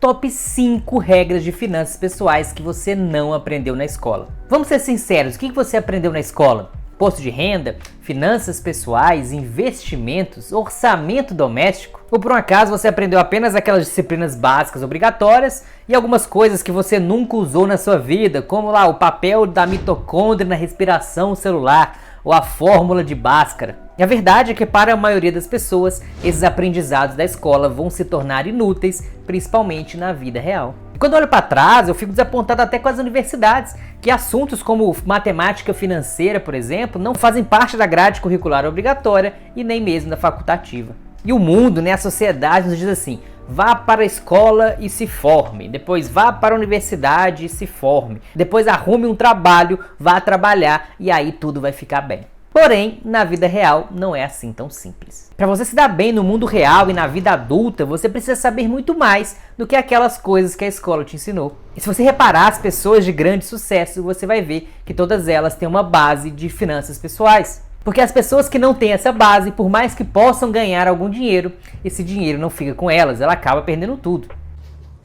top 5 regras de finanças pessoais que você não aprendeu na escola. Vamos ser sinceros, o que você aprendeu na escola? Imposto de renda, finanças pessoais, investimentos, orçamento doméstico? Ou por um acaso você aprendeu apenas aquelas disciplinas básicas obrigatórias e algumas coisas que você nunca usou na sua vida, como lá o papel da mitocôndria na respiração celular ou a fórmula de Bhaskara? E a verdade é que para a maioria das pessoas, esses aprendizados da escola vão se tornar inúteis, principalmente na vida real. E quando eu olho para trás, eu fico desapontado até com as universidades, que assuntos como matemática financeira, por exemplo, não fazem parte da grade curricular obrigatória e nem mesmo da facultativa. E o mundo, a sociedade nos diz assim: vá para a escola e se forme, depois vá para a universidade e se forme, depois arrume um trabalho, vá trabalhar e aí tudo vai ficar bem. Porém, na vida real não é assim tão simples. Para você se dar bem no mundo real e na vida adulta, você precisa saber muito mais do que aquelas coisas que a escola te ensinou. E se você reparar as pessoas de grande sucesso, você vai ver que todas elas têm uma base de finanças pessoais. Porque as pessoas que não têm essa base, por mais que possam ganhar algum dinheiro, esse dinheiro não fica com elas, ela acaba perdendo tudo.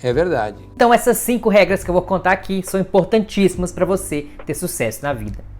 É verdade. Então essas 5 regras que eu vou contar aqui são importantíssimas para você ter sucesso na vida.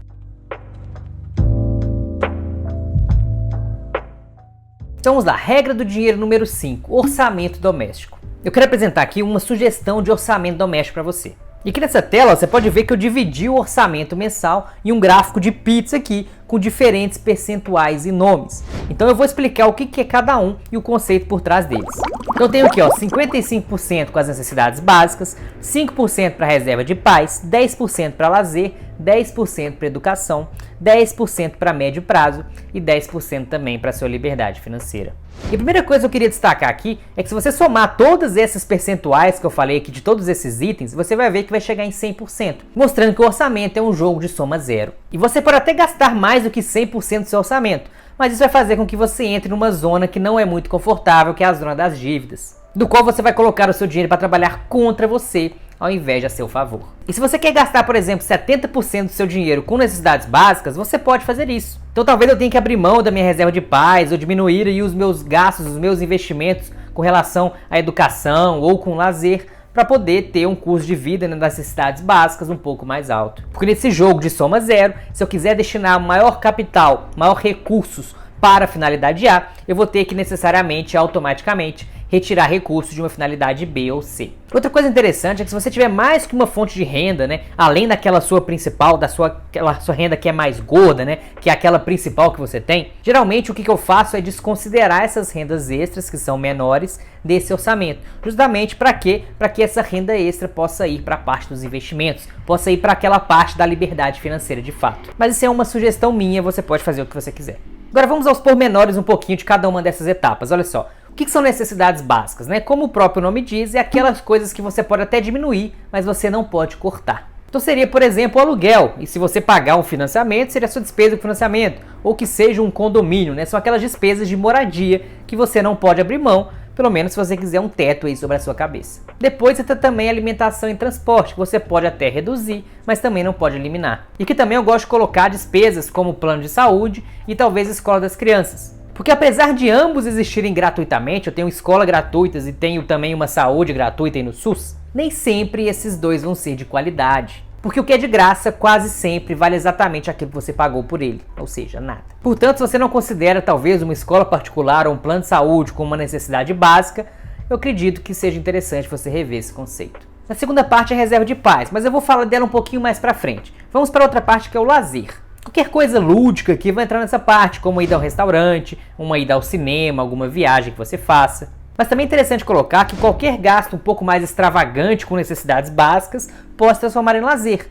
Então vamos lá, regra do dinheiro número 5, orçamento doméstico. Eu quero apresentar aqui uma sugestão de orçamento doméstico para você. E aqui nessa tela você pode ver que eu dividi o orçamento mensal em um gráfico de pizza aqui, com diferentes percentuais e nomes. Então eu vou explicar o que é cada um e o conceito por trás deles. Então eu tenho aqui 55% com as necessidades básicas, 5% para reserva de paz, 10% para lazer, 10% para educação, 10% para médio prazo e 10% também para sua liberdade financeira. E a primeira coisa que eu queria destacar aqui é que se você somar todos esses percentuais que eu falei aqui de todos esses itens, você vai ver que vai chegar em 100%, mostrando que o orçamento é um jogo de soma zero. E você pode até gastar mais do que 100% do seu orçamento, mas isso vai fazer com que você entre numa zona que não é muito confortável, que é a zona das dívidas, do qual você vai colocar o seu dinheiro para trabalhar contra você, ao invés de a seu favor. E se você quer gastar, por exemplo, 70% do seu dinheiro com necessidades básicas, você pode fazer isso. Então talvez eu tenha que abrir mão da minha reserva de paz, ou diminuir aí os meus gastos, os meus investimentos com relação à educação ou com lazer, para poder ter um custo de vida nas necessidades básicas um pouco mais alto. Porque nesse jogo de soma zero, se eu quiser destinar maior capital, maior recursos para a finalidade A, eu vou ter que necessariamente, automaticamente, retirar recursos de uma finalidade B ou C. Outra coisa interessante é que se você tiver mais que uma fonte de renda, além daquela sua principal, aquela sua renda que é mais gorda, que é aquela principal que você tem, geralmente o que eu faço é desconsiderar essas rendas extras, que são menores, desse orçamento. Justamente para quê? Para que essa renda extra possa ir para a parte dos investimentos, possa ir para aquela parte da liberdade financeira de fato. Mas isso é uma sugestão minha, você pode fazer o que você quiser. Agora vamos aos pormenores um pouquinho de cada uma dessas etapas. Olha só, o que são necessidades básicas? Como o próprio nome diz, é aquelas coisas que você pode até diminuir, mas você não pode cortar. Então seria, por exemplo, o aluguel, e se você pagar um financiamento, seria a sua despesa do financiamento, ou que seja um condomínio, são aquelas despesas de moradia que você não pode abrir mão, pelo menos se você quiser um teto aí sobre a sua cabeça. Depois você tem também alimentação e transporte, que você pode até reduzir, mas também não pode eliminar. E que também eu gosto de colocar despesas como plano de saúde e talvez escola das crianças. Porque apesar de ambos existirem gratuitamente, eu tenho escola gratuitas e tenho também uma saúde gratuita aí no SUS, nem sempre esses dois vão ser de qualidade. Porque o que é de graça quase sempre vale exatamente aquilo que você pagou por ele, ou seja, nada. Portanto, se você não considera talvez uma escola particular ou um plano de saúde como uma necessidade básica, eu acredito que seja interessante você rever esse conceito. A segunda parte é a reserva de paz, mas eu vou falar dela um pouquinho mais pra frente. Vamos para outra parte que é o lazer. Qualquer coisa lúdica aqui vai entrar nessa parte, como uma ida ao restaurante, uma ida ao cinema, alguma viagem que você faça. Mas também é interessante colocar que qualquer gasto um pouco mais extravagante com necessidades básicas pode se transformar em lazer.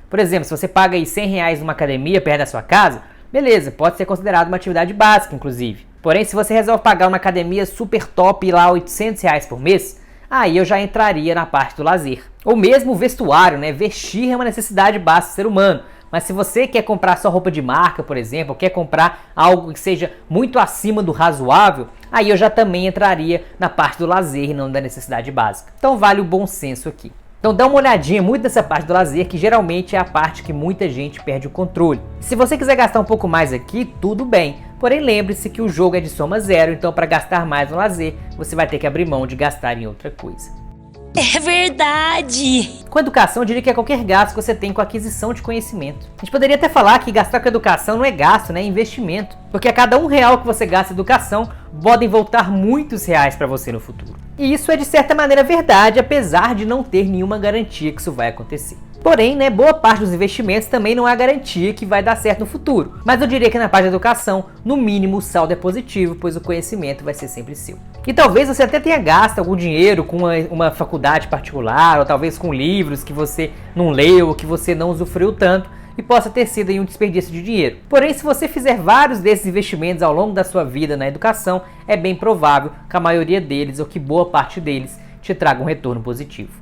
Por exemplo, se você paga aí R$100 numa academia perto da sua casa, beleza, pode ser considerado uma atividade básica, inclusive. Porém, se você resolve pagar uma academia super top e lá R$800 por mês, aí eu já entraria na parte do lazer. Ou mesmo o vestuário, Vestir é uma necessidade básica do ser humano. Mas se você quer comprar só roupa de marca, por exemplo, ou quer comprar algo que seja muito acima do razoável, aí eu já também entraria na parte do lazer e não da necessidade básica. Então vale o bom senso aqui. Então dá uma olhadinha muito nessa parte do lazer, que geralmente é a parte que muita gente perde o controle. Se você quiser gastar um pouco mais aqui, tudo bem. Porém lembre-se que o jogo é de soma zero, então para gastar mais no lazer, você vai ter que abrir mão de gastar em outra coisa. É verdade! Com educação, eu diria que é qualquer gasto que você tem com a aquisição de conhecimento. A gente poderia até falar que gastar com educação não é gasto, né? É investimento. Porque a cada R$1 que você gasta em educação, podem voltar muitos reais para você no futuro. E isso é de certa maneira verdade, apesar de não ter nenhuma garantia que isso vai acontecer. Porém, né, boa parte dos investimentos também não há garantia que vai dar certo no futuro. Mas eu diria que na parte da educação, no mínimo o saldo é positivo, pois o conhecimento vai ser sempre seu. E talvez você até tenha gasto algum dinheiro com uma faculdade particular, ou talvez com livros que você não leu, ou que você não usufruiu tanto, e possa ter sido aí um desperdício de dinheiro. Porém, se você fizer vários desses investimentos ao longo da sua vida na educação, é bem provável que a maioria deles, ou que boa parte deles, te traga um retorno positivo.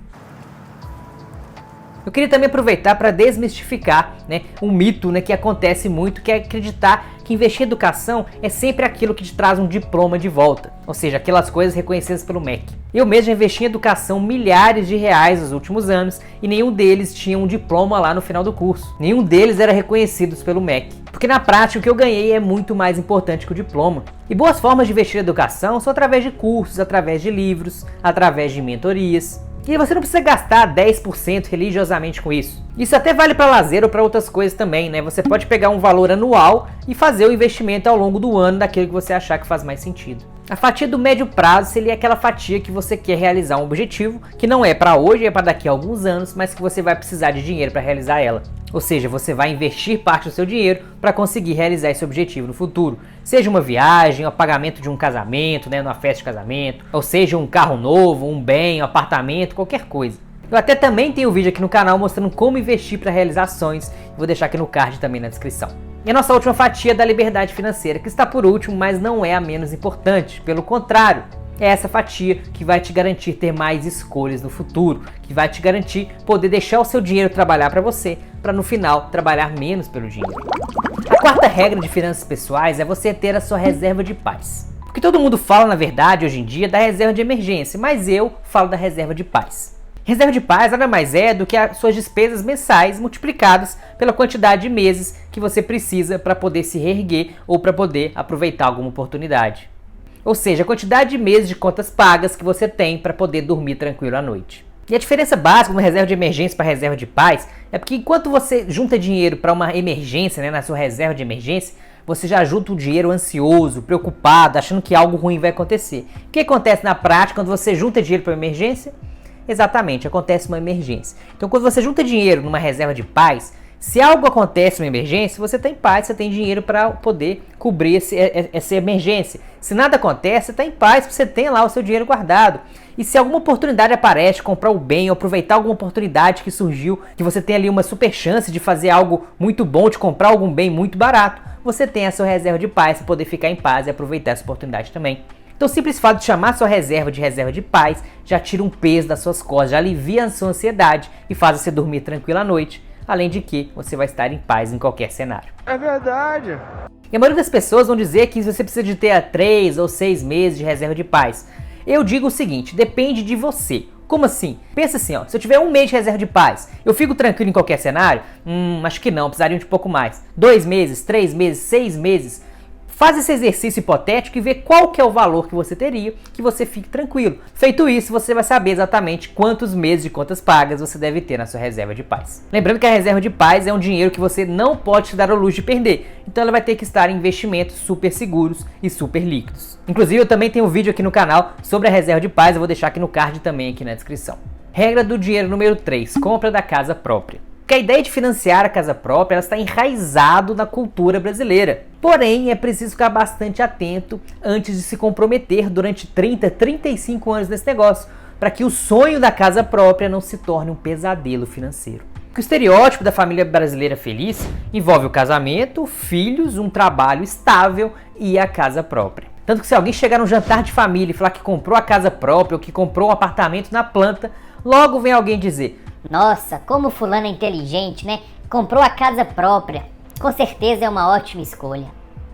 Eu queria também aproveitar para desmistificar, né, um mito, né, que acontece muito, que é acreditar que investir em educação é sempre aquilo que te traz um diploma de volta, ou seja, aquelas coisas reconhecidas pelo MEC. Eu mesmo já investi em educação milhares de reais nos últimos anos e nenhum deles tinha um diploma lá no final do curso. Nenhum deles era reconhecido pelo MEC. Porque na prática o que eu ganhei é muito mais importante que o diploma. E boas formas de investir em educação são através de cursos, através de livros, através de mentorias. E você não precisa gastar 10% religiosamente com isso. Isso até vale para lazer ou para outras coisas também, né? Você pode pegar um valor anual e fazer o investimento ao longo do ano daquilo que você achar que faz mais sentido. A fatia do médio prazo seria aquela fatia que você quer realizar um objetivo, que não é para hoje, é para daqui a alguns anos, mas que você vai precisar de dinheiro para realizar ela. Ou seja, você vai investir parte do seu dinheiro para conseguir realizar esse objetivo no futuro. Seja uma viagem, o pagamento de um casamento, né, numa festa de casamento, ou seja, um carro novo, um bem, um apartamento, qualquer coisa. Eu até também tenho um vídeo aqui no canal mostrando como investir para realizar sonhos, vou deixar aqui no card também na descrição. E a nossa última fatia da liberdade financeira, que está por último, mas não é a menos importante, pelo contrário. É essa fatia que vai te garantir ter mais escolhas no futuro, que vai te garantir poder deixar o seu dinheiro trabalhar para você, para no final trabalhar menos pelo dinheiro. A quarta regra de finanças pessoais é você ter a sua reserva de paz. Porque todo mundo fala, na verdade, hoje em dia, da reserva de emergência, mas eu falo da reserva de paz. Reserva de paz nada mais é do que as suas despesas mensais multiplicadas pela quantidade de meses que você precisa para poder se reerguer ou para poder aproveitar alguma oportunidade. Ou seja, a quantidade de meses de contas pagas que você tem para poder dormir tranquilo à noite. E a diferença básica de uma reserva de emergência para reserva de paz é porque enquanto você junta dinheiro para uma emergência, né, na sua reserva de emergência, você já junta o dinheiro ansioso, preocupado, achando que algo ruim vai acontecer. O que acontece na prática quando você junta dinheiro para uma emergência? Exatamente, acontece uma emergência. Então quando você junta dinheiro numa reserva de paz, se algo acontece, uma emergência, você tem paz, você tem dinheiro para poder cobrir essa emergência. Se nada acontece, você está em paz, você tem lá o seu dinheiro guardado. E se alguma oportunidade aparece, comprar o bem, ou aproveitar alguma oportunidade que surgiu, que você tem ali uma super chance de fazer algo muito bom, de comprar algum bem muito barato, você tem a sua reserva de paz para poder ficar em paz e aproveitar essa oportunidade também. Então o simples fato de chamar sua reserva de paz já tira um peso das suas costas, já alivia a sua ansiedade e faz você dormir tranquilo à noite. Além de que você vai estar em paz em qualquer cenário. É verdade. E a maioria das pessoas vão dizer que você precisa de ter 3 ou 6 meses de reserva de paz. Eu digo o seguinte, depende de você. Como assim? Pensa assim, ó, se eu tiver 1 mês de reserva de paz, eu fico tranquilo em qualquer cenário? Acho que não, precisaria de um pouco mais. 2 meses, 3 meses, 6 meses. Faz esse exercício hipotético e vê qual que é o valor que você teria, que você fique tranquilo. Feito isso, você vai saber exatamente quantos meses de contas pagas você deve ter na sua reserva de paz. Lembrando que a reserva de paz é um dinheiro que você não pode se dar ao luxo de perder. Então ela vai ter que estar em investimentos super seguros e super líquidos. Inclusive eu também tenho um vídeo aqui no canal sobre a reserva de paz, eu vou deixar aqui no card também aqui na descrição. Regra do dinheiro número 3, compra da casa própria. Porque a ideia de financiar a casa própria ela está enraizado na cultura brasileira. Porém, é preciso ficar bastante atento antes de se comprometer durante 30, 35 anos nesse negócio, para que o sonho da casa própria não se torne um pesadelo financeiro. Porque o estereótipo da família brasileira feliz envolve o casamento, filhos, um trabalho estável e a casa própria. Tanto que se alguém chegar num jantar de família e falar que comprou a casa própria ou que comprou um apartamento na planta, logo vem alguém dizer: nossa, como fulano é inteligente, né? Comprou a casa própria. Com certeza é uma ótima escolha.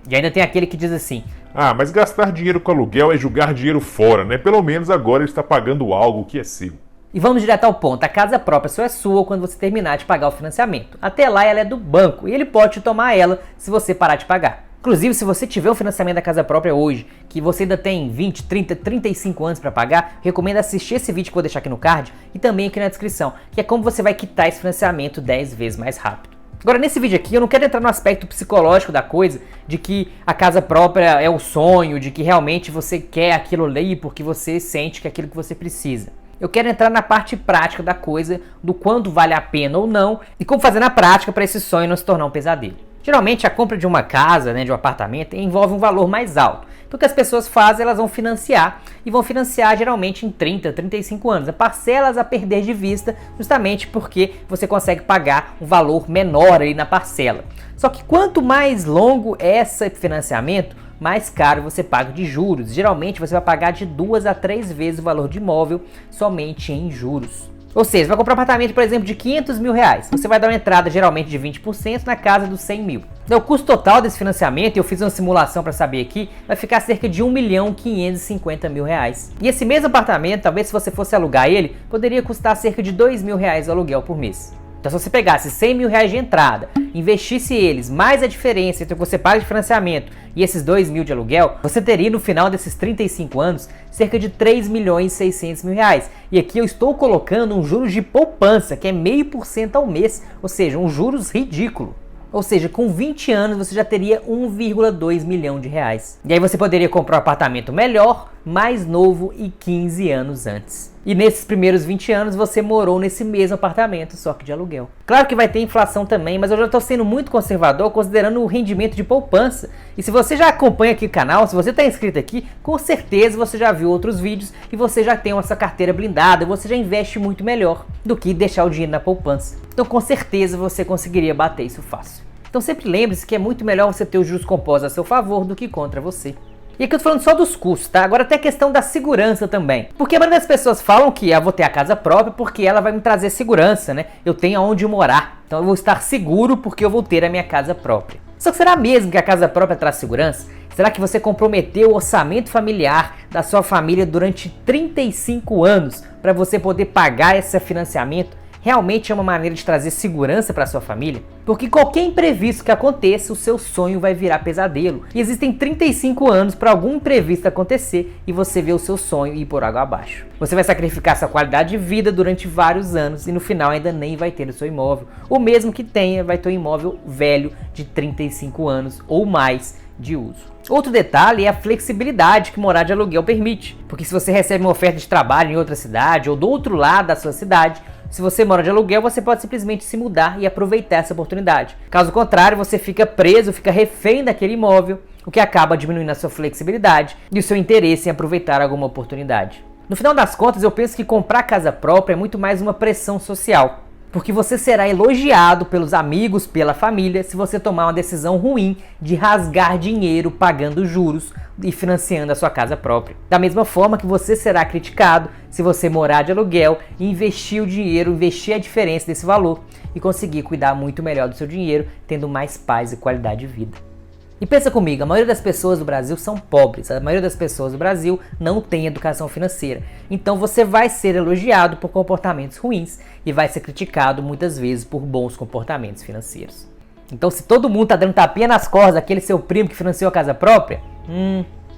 E ainda tem aquele que diz assim: ah, mas gastar dinheiro com aluguel é jogar dinheiro fora, né? Pelo menos agora ele está pagando algo que é seu. E vamos direto ao ponto, a casa própria só é sua quando você terminar de pagar o financiamento. Até lá ela é do banco e ele pode tomar ela se você parar de pagar. Inclusive, se você tiver um financiamento da casa própria hoje, que você ainda tem 20, 30, 35 anos para pagar, recomendo assistir esse vídeo que eu vou deixar aqui no card e também aqui na descrição, que é como você vai quitar esse financiamento 10 vezes mais rápido. Agora, nesse vídeo aqui, eu não quero entrar no aspecto psicológico da coisa, de que a casa própria é o sonho, de que realmente você quer aquilo ali porque você sente que é aquilo que você precisa. Eu quero entrar na parte prática da coisa, do quanto vale a pena ou não, e como fazer na prática para esse sonho não se tornar um pesadelo. Geralmente, a compra de uma casa, de um apartamento, envolve um valor mais alto. Então, o que as pessoas fazem, elas vão financiar, e vão financiar geralmente em 30, 35 anos. Parcelas a perder de vista, justamente porque você consegue pagar um valor menor aí na parcela. Só que quanto mais longo é esse financiamento, mais caro você paga de juros. Geralmente, você vai pagar de 2 a 3 vezes o valor de imóvel somente em juros. Ou seja, vai comprar um apartamento, por exemplo, de 500 mil reais. Você vai dar uma entrada geralmente de 20% na casa dos 100 mil. Então, o custo total desse financiamento, eu fiz uma simulação para saber aqui, vai ficar cerca de 1.550.000 reais. E esse mesmo apartamento, talvez se você fosse alugar ele, poderia custar cerca de 2 mil reais o aluguel por mês. Então, se você pegasse 100 mil reais de entrada, investisse eles, mais a diferença entre o que você paga de financiamento e esses 2 mil de aluguel, você teria no final desses 35 anos cerca de 3.600.000 reais. E aqui eu estou colocando um juros de poupança, que é 0,5% ao mês, ou seja, um juros ridículo. Ou seja, com 20 anos você já teria 1,2 milhão de reais. E aí você poderia comprar um apartamento melhor, mais novo e 15 anos antes. E nesses primeiros 20 anos você morou nesse mesmo apartamento, só que de aluguel. Claro que vai ter inflação também, mas eu já estou sendo muito conservador considerando o rendimento de poupança. E se você já acompanha aqui o canal, se você está inscrito aqui, com certeza você já viu outros vídeos e você já tem essa carteira blindada, você já investe muito melhor do que deixar o dinheiro na poupança. Então com certeza você conseguiria bater isso fácil. Então sempre lembre-se que é muito melhor você ter os juros compostos a seu favor do que contra você. E aqui eu tô falando só dos custos, tá? Agora tem a questão da segurança também. Porque a maioria das pessoas falam que eu vou ter a casa própria porque ela vai me trazer segurança, né? Eu tenho aonde morar, então eu vou estar seguro porque eu vou ter a minha casa própria. Só que será mesmo que a casa própria traz segurança? Será que você comprometeu o orçamento familiar da sua família durante 35 anos para você poder pagar esse financiamento? Realmente é uma maneira de trazer segurança para sua família? Porque qualquer imprevisto que aconteça, o seu sonho vai virar pesadelo. E existem 35 anos para algum imprevisto acontecer e você vê o seu sonho ir por água abaixo. Você vai sacrificar sua qualidade de vida durante vários anos e no final ainda nem vai ter o seu imóvel. Ou mesmo que tenha, vai ter um imóvel velho de 35 anos ou mais de uso. Outro detalhe é a flexibilidade que morar de aluguel permite. Porque se você recebe uma oferta de trabalho em outra cidade ou do outro lado da sua cidade, se você mora de aluguel, você pode simplesmente se mudar e aproveitar essa oportunidade. Caso contrário, você fica preso, fica refém daquele imóvel, o que acaba diminuindo a sua flexibilidade e o seu interesse em aproveitar alguma oportunidade. No final das contas, eu penso que comprar casa própria é muito mais uma pressão social. Porque você será elogiado pelos amigos, pela família, se você tomar uma decisão ruim de rasgar dinheiro pagando juros e financiando a sua casa própria. Da mesma forma que você será criticado se você morar de aluguel e investir o dinheiro, investir a diferença desse valor e conseguir cuidar muito melhor do seu dinheiro, tendo mais paz e qualidade de vida. E pensa comigo, a maioria das pessoas do Brasil são pobres, a maioria das pessoas do Brasil não tem educação financeira. Então você vai ser elogiado por comportamentos ruins e vai ser criticado muitas vezes por bons comportamentos financeiros. Então se todo mundo tá dando tapinha nas costas daquele seu primo que financiou a casa própria,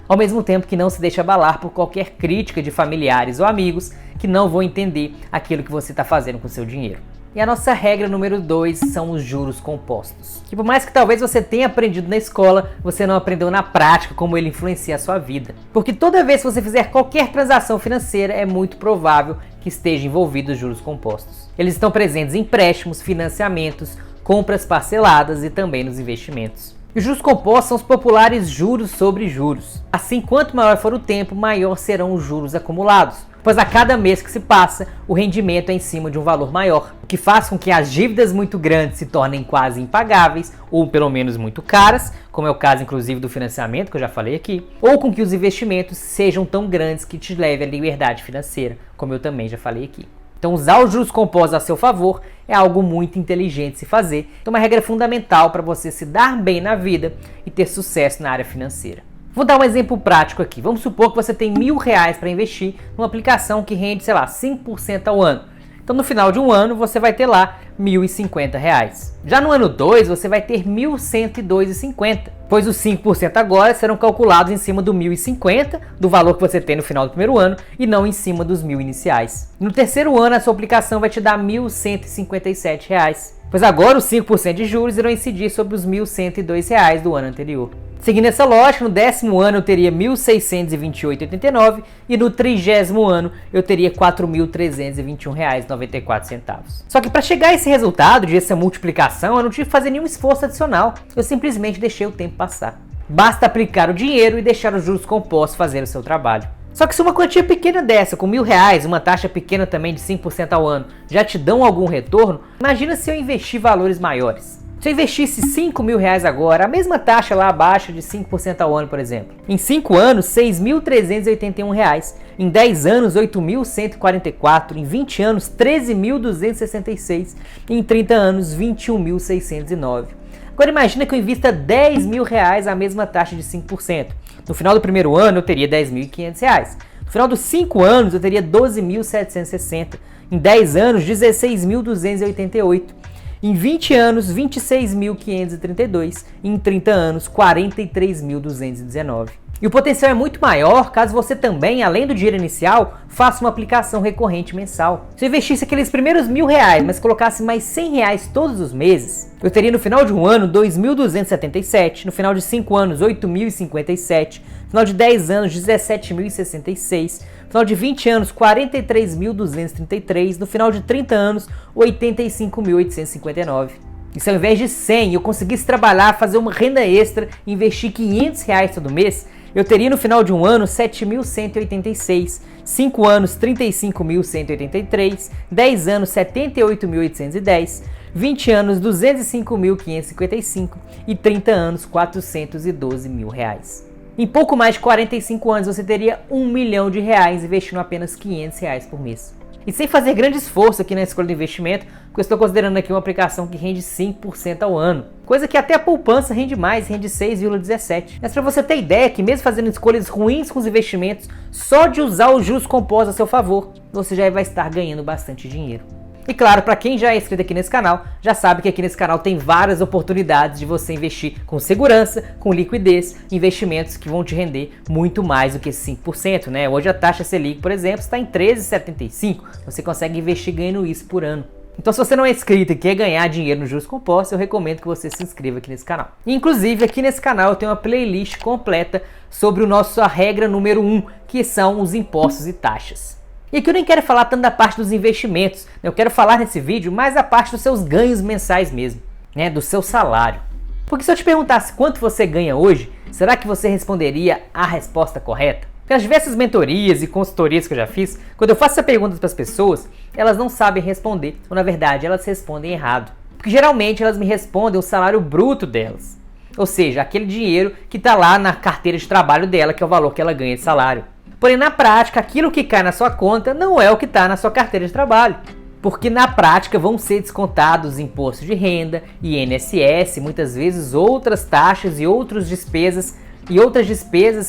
ao mesmo tempo que não se deixa abalar por qualquer crítica de familiares ou amigos que não vão entender aquilo que você está fazendo com o seu dinheiro. E a nossa regra número 2 são os juros compostos. Que por mais que talvez você tenha aprendido na escola, você não aprendeu na prática como ele influencia a sua vida. Porque toda vez que você fizer qualquer transação financeira, é muito provável que esteja envolvido os juros compostos. Eles estão presentes em empréstimos, financiamentos, compras parceladas e também nos investimentos. E os juros compostos são os populares juros sobre juros. Assim, quanto maior for o tempo, maior serão os juros acumulados. Pois a cada mês que se passa, o rendimento é em cima de um valor maior, o que faz com que as dívidas muito grandes se tornem quase impagáveis, ou pelo menos muito caras, como é o caso inclusive do financiamento, que eu já falei aqui, ou com que os investimentos sejam tão grandes que te levem à liberdade financeira, como eu também já falei aqui. Então usar os juros compostos a seu favor é algo muito inteligente de se fazer, então uma regra fundamental para você se dar bem na vida e ter sucesso na área financeira. Vou dar um exemplo prático aqui. Vamos supor que você tem R$1.000 para investir numa aplicação que rende, sei lá, 5% ao ano. Então no final de um ano você vai ter lá R$ 1.050. Já no ano 2 você vai ter R$ 1.102,50, pois os 5% agora serão calculados em cima do 1.050, do valor que você tem no final do primeiro ano, e não em cima dos 1.000 iniciais. No terceiro ano a sua aplicação vai te dar R$ 1.157, pois agora os 5% de juros irão incidir sobre os R$ 1.102 do ano anterior. Seguindo essa lógica, no 10º ano eu teria R$ 1.628,89 e no 30º ano eu teria R$ 4.321,94. Só que para chegar a esse resultado, de essa multiplicação, eu não tive que fazer nenhum esforço adicional, eu simplesmente deixei o tempo passar. Basta aplicar o dinheiro e deixar os juros compostos fazer o seu trabalho. Só que se uma quantia pequena dessa, com R$ 1.000, uma taxa pequena também de 5% ao ano, já te dão algum retorno, imagina se eu investir valores maiores. Se eu investisse R$ 5.000 agora, a mesma taxa lá abaixo de 5% ao ano, por exemplo. Em 5 anos, R$ 6.381. Em 10 anos, R$ 8.144. Em 20 anos, R$ 13.266. E em 30 anos, R$ 21.609. Agora imagina que eu invista R$ 10.000 à mesma taxa de 5%. No final do primeiro ano, eu teria R$ 10.500. No final dos 5 anos, eu teria R$ 12.760. Em 10 anos, R$ 16.288. Em 20 anos, R$ 26.532 e em 30 anos, R$ 43.219. E o potencial é muito maior caso você também, além do dinheiro inicial, faça uma aplicação recorrente mensal. Se eu investisse aqueles primeiros R$ 1.000, mas colocasse mais R$ 100 todos os meses, eu teria no final de um ano R$ 2.277, no final de 5 anos R$ 8.057, no final de 10 anos R$ 17.066, no final de 20 anos, R$ 43.233. No final de 30 R$ 85.859. E se ao invés de 100 eu conseguisse trabalhar, fazer uma renda extra e investir R$ 500 todo mês, eu teria no final de um ano R$ 7.186, 5 anos R$ 35.183, 10 anos R$ 78.810, 20 anos R$ 205.555 e 30 anos R$ 412.000. Em pouco mais de 45 anos você teria R$ 1 milhão investindo apenas R$ 500 por mês. E sem fazer grande esforço aqui na escolha do investimento, porque eu estou considerando aqui uma aplicação que rende 5% ao ano. Coisa que até a poupança rende mais, rende 6,17%. Mas para você ter ideia que mesmo fazendo escolhas ruins com os investimentos, só de usar os juros compostos a seu favor, você já vai estar ganhando bastante dinheiro. E claro, para quem já é inscrito aqui nesse canal, já sabe que aqui nesse canal tem várias oportunidades de você investir com segurança, com liquidez, investimentos que vão te render muito mais do que 5%, né? Hoje a taxa Selic, por exemplo, está em 13,75%. Você consegue investir ganhando isso por ano. Então se você não é inscrito e quer ganhar dinheiro nos juros compostos, eu recomendo que você se inscreva aqui nesse canal. Inclusive, aqui nesse canal eu tenho uma playlist completa sobre a regra número 1, que são os impostos e taxas. E aqui eu nem quero falar tanto da parte dos investimentos, eu quero falar nesse vídeo mais da parte dos seus ganhos mensais mesmo, né, do seu salário. Porque se eu te perguntasse quanto você ganha hoje, será que você responderia a resposta correta? Pelas diversas mentorias e consultorias que eu já fiz, quando eu faço essa pergunta para as pessoas, elas não sabem responder, ou na verdade elas respondem errado. Porque geralmente elas me respondem o salário bruto delas, ou seja, aquele dinheiro que está lá na carteira de trabalho dela, que é o valor que ela ganha de salário. Porém, na prática, aquilo que cai na sua conta não é o que está na sua carteira de trabalho. Porque na prática vão ser descontados imposto de renda, INSS, muitas vezes outras taxas e outras despesas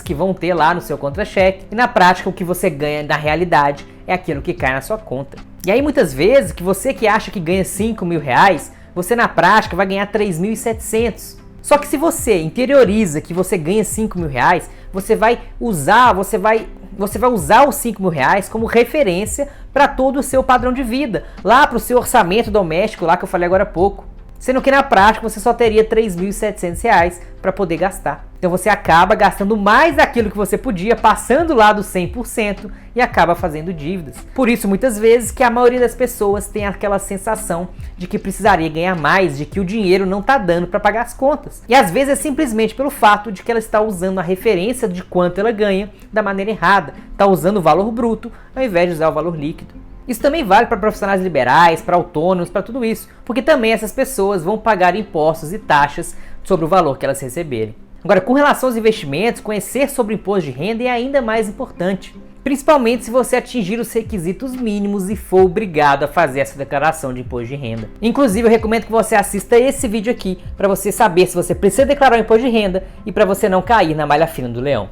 que vão ter lá no seu contra-cheque. E na prática o que você ganha na realidade é aquilo que cai na sua conta. E aí muitas vezes que você que acha que ganha R$5.000, você na prática vai ganhar R$3.700. Só que se você interioriza que você ganha R$5.000, você vai usar os R$5.000 como referência para todo o seu padrão de vida, lá para o seu orçamento doméstico, lá que eu falei agora há pouco. Sendo que na prática você só teria R$3.700 para poder gastar. Então você acaba gastando mais daquilo que você podia, passando lá do 100% e acaba fazendo dívidas. Por isso muitas vezes que a maioria das pessoas tem aquela sensação de que precisaria ganhar mais, de que o dinheiro não está dando para pagar as contas. E às vezes é simplesmente pelo fato de que ela está usando a referência de quanto ela ganha da maneira errada. Está usando o valor bruto ao invés de usar o valor líquido. Isso também vale para profissionais liberais, para autônomos, para tudo isso, porque também essas pessoas vão pagar impostos e taxas sobre o valor que elas receberem. Agora, com relação aos investimentos, conhecer sobre o imposto de renda é ainda mais importante, principalmente se você atingir os requisitos mínimos e for obrigado a fazer essa declaração de imposto de renda. Inclusive, eu recomendo que você assista esse vídeo aqui para você saber se você precisa declarar o imposto de renda e para você não cair na malha fina do leão.